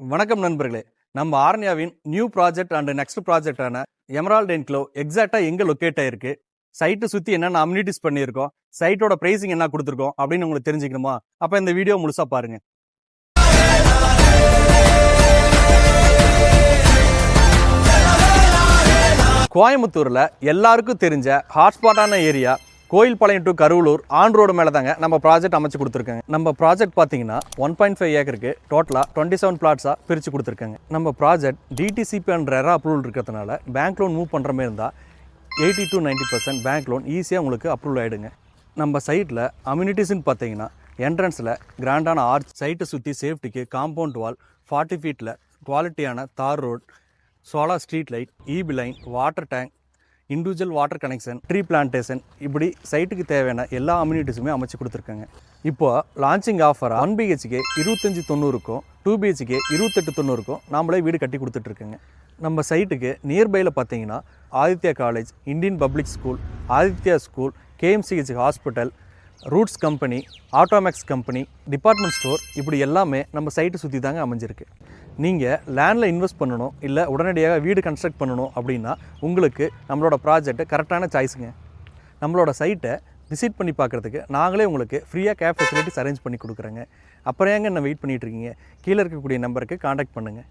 வணக்கம் நண்பர்களே. நம்ம ஆர்னியாவின் நியூ ப்ராஜெக்ட் அண்ட் நெக்ஸ்ட் ப்ராஜெக்டான எமரால்ட் என்க்ளோ எக்ஸாக்டா எங்க லொக்கேட் ஆயிருக்கு, சைட்டை சுத்தி என்னென்ன அம்யூனிட்டிஸ் பண்ணியிருக்கோம், சைட்டோட பிரைசிங் என்ன கொடுத்துருக்கோம் அப்படின்னு உங்களுக்கு தெரிஞ்சுக்கணுமா? அப்ப இந்த வீடியோ முழுசா பாருங்க. கோயம்புத்தூர்ல எல்லாருக்கும் தெரிஞ்ச ஹாட்ஸ்பாட்டான area Kovilpalayam to Karuvalur on road மேலே தாங்க நம்ம ப்ராஜெக்ட் அமைச்சு கொடுத்துருக்காங்க. நம்ம ப்ராஜெக்ட் பார்த்தீங்கன்னா 1.5 ஏக்கருக்கு டோட்டலாக 27 பிளாட்ஸாக பிரித்து கொடுத்துருக்காங்க. நம்ம project DTCP and RERA approval இருக்கிறதுனால பேங்க் லோன் மூவ் பண்ணுற மாதிரி இருந்தால் 80 to 90% பேங்க் லோன் ஈஸியாக உங்களுக்கு அப்ரூவல் ஆகிடுங்க. நம்ம சைட்டில் அம்யூனிட்டிஸ்ன்னு பார்த்தீங்கன்னா என்ட்ரன்ஸில் கிராண்டான ஆர்ச், சைட்டை சுற்றி சேஃப்டிக்கு காம்பவுண்ட் வால், 40 ஃபீட்டில் குவாலிட்டியான தார் road, solar street light, EB line, water tank, individual water connection, tree plantation, இப்படி சைட்டுக்கு தேவையான எல்லா அம்யூனிட்டிஸுமே அமைச்சு கொடுத்துருக்காங்க. இப்போது லான்ச்சிங் ஆஃபராக 1 BHK 2590க்கும் 2 BHK 2890க்கும் நாமளே வீடு கட்டி கொடுத்துட்ருக்கோங்க. நம்ம சைட்டுக்கு நியர்பையில் பார்த்தீங்கன்னா Aditya college, Indian public school, Aditya school, KMCH hospital, roots company, Automax company, department store, இப்படி எல்லாமே நம்ம சைட்டை சுற்றி தாங்க அமைஞ்சிருக்கு. நீங்கள் லேண்டில் இன்வெஸ்ட் பண்ணணும், இல்லை உடனடியாக வீடு கன்ஸ்ட்ரக்ட் பண்ணணும் அப்படின்னா உங்களுக்கு நம்மளோட ப்ராஜெக்ட் கரெக்டான சாய்ஸுங்க. நம்மளோட சைட்டை விசிட் பண்ணி பார்க்குறதுக்கு நாங்களே உங்களுக்கு ஃப்ரீயாக கேப் ஃபெசிலிட்டிஸ் அரேஞ்ச் பண்ணி கொடுக்குறோங்க. அப்புறம் ஏங்க என்ன வெயிட் பண்ணிகிட்ருக்கீங்க? கீழே இருக்கக்கூடிய நம்பருக்கு காண்டாக்ட் பண்ணுங்கள்.